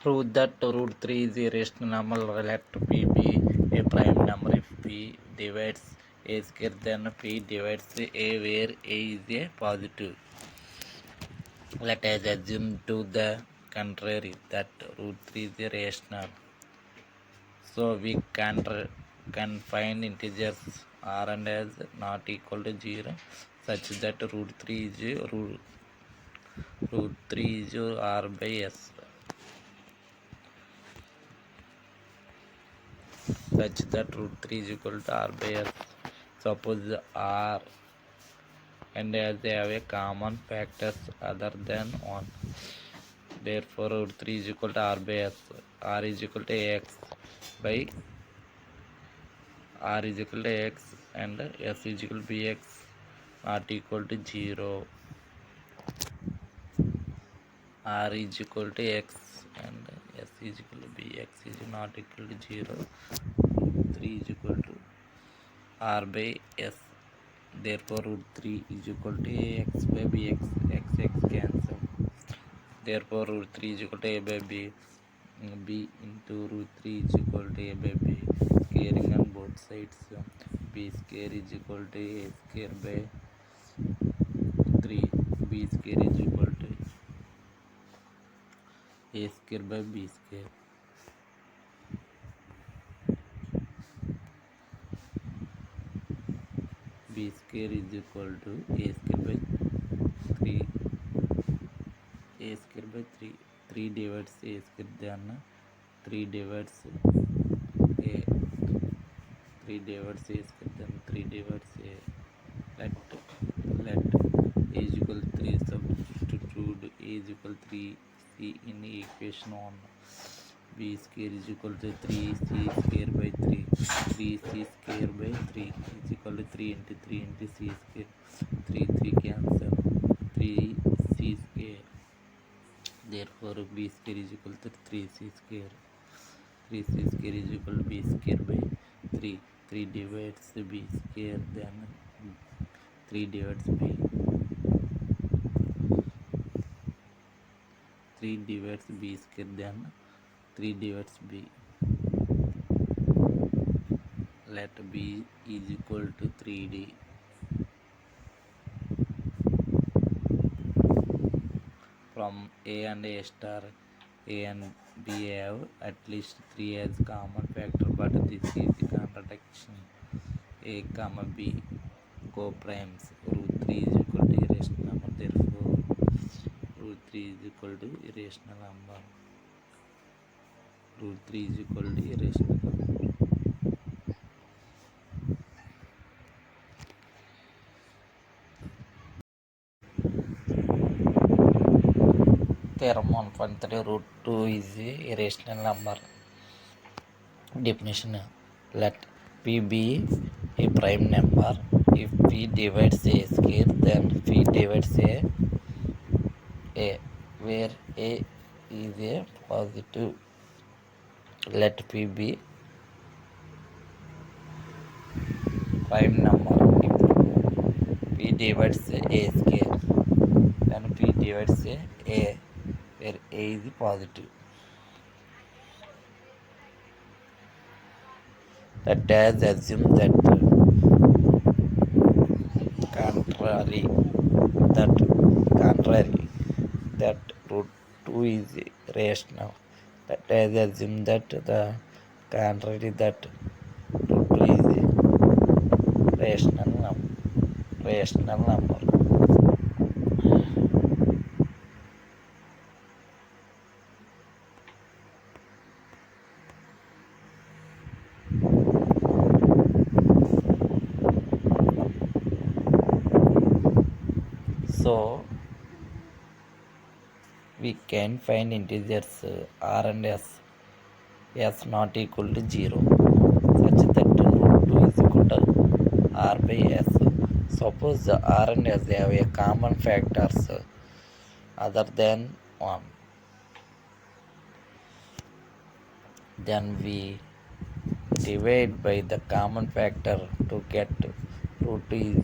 Prove that root 3 is a rational number. Let p be a prime number if p divides a square, then p divides a where a is a positive. Let us assume to the contrary that root 3 is a rational. So we can find integers r and s not equal to 0 such that root 3 is r by s. Such that root 3 is equal to r by s. Suppose r and s they have a common factors other than 1. Therefore root 3 is equal to r by s. R is equal to x by r is equal to x and s is equal to bx not equal to 0. R is equal to x and s is equal to bx is not equal to 0. 3 is equal to r by s. Therefore root 3 is equal to ax by bx. X cancel. Therefore root 3 is equal to a by b. B into root 3 is equal to a by b. Squaring on both sides. B square is equal to a square by 3. B square is equal to a square by b square. B square is equal to a square by 3. A square by 3. 3 divides a square, then 3 divides a. 3 divides a square, then 3 divides a. Let a is equal to 3. Substitute a is equal to 3 c in equation 1. B square is equal to 3c square by 3. 3c square by 3 is equal to 3 into 3 into c square. 3 cancel. 3c square. Therefore b square is equal to 3c square. 3c square is equal to b square by 3. 3 divides b square, then 3 divides b. 3 divides b square, then 3 divides b. Let b is equal to 3d. From a and a star, a and b have at least 3 as common factor, but this is a contradiction. A comma b co-primes. Root 3 is equal to irrational number. Therefore root 3 is equal to irrational number. Root 3 is equal to irrational number. Theorem 1.3 root 2 is a irrational number. Definition: let p be a prime number if p divides a square, then p divides a where a is a positive. Let p be prime number if p divides a square, then p divides a where a is positive. Let us assume that that root 2 is rational. Let us assume that the contrary that root 2 is rational number. So we can find integers r and s not equal to 0 such that root 2 is equal to r by s. Suppose the r and s have a common factors other than 1. Then we divide by the common factor to get root 2 is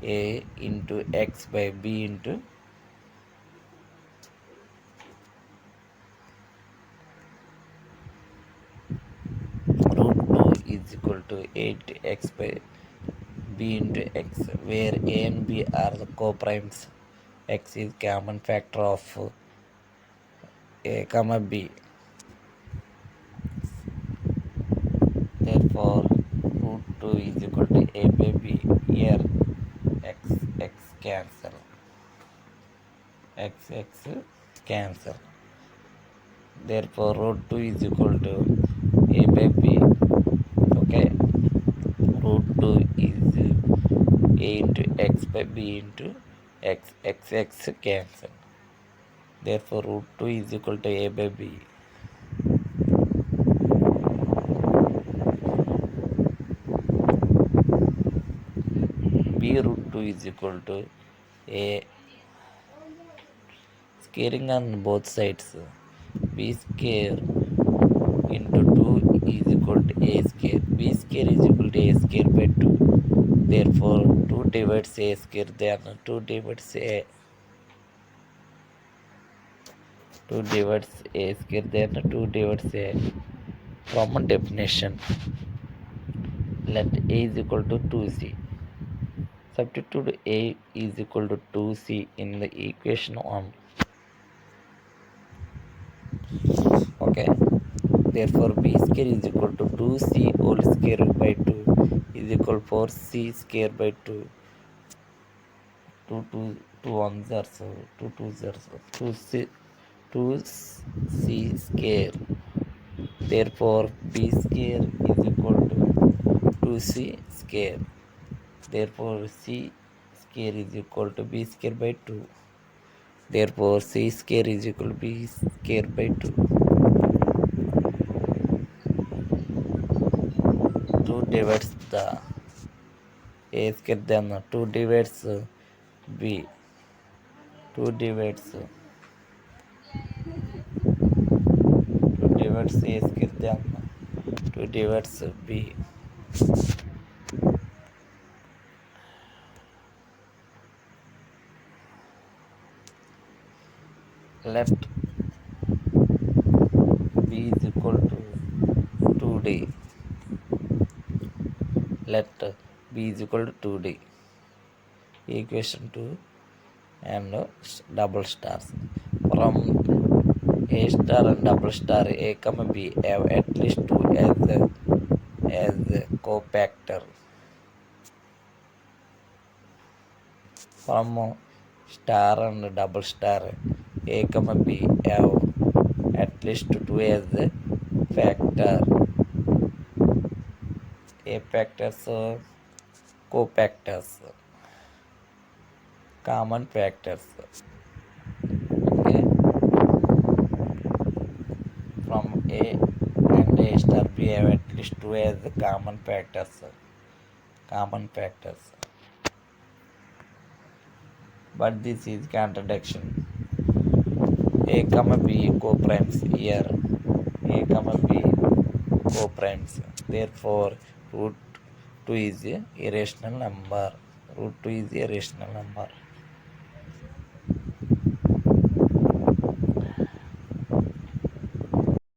a into x by b into to 8x by b into x, where a and b are the coprimes. X is common factor of a comma b. Therefore, root 2 is equal to a by b. Here x cancel. X cancel. Therefore, root 2 is equal to a by b. Okay. Root 2 is a into x by b into x cancel. Therefore, root 2 is equal to a by b. B root 2 is equal to a. Squaring on both sides. B square into 2 is equal to a square. B square is equal to a square by 2. Therefore, 2 divides a square, then 2 divides a. 2 divides a square, then 2 divides a. From definition, let a is equal to 2c. Substitute a is equal to 2c in the equation 1. Okay. Therefore, b square is equal to 2c whole square by 2 is equal to 4c square by 2. 2 ones are so 2 twos are so 2c square. Therefore, b square is equal to 2c square. Therefore, c square is equal to b square by 2. Therefore, c square is equal to b square by 2. 2 divides the a square, then 2 divides b. 2 divides a square, then 2 divides b. Let b is equal to 2d. Let b is equal to 2d. Equation 2 and double stars. From a star and double star, a comma b have at least 2 as cofactor. From star and double star, a comma b have at least 2 as factor. A factors, cofactors, common factors. Okay. From a and a star, b have at least 2 as common factors. But this is contradiction. A comma b coprimes here. A comma b coprimes. Therefore, root 2 is a irrational number. Root 2 is a rational number.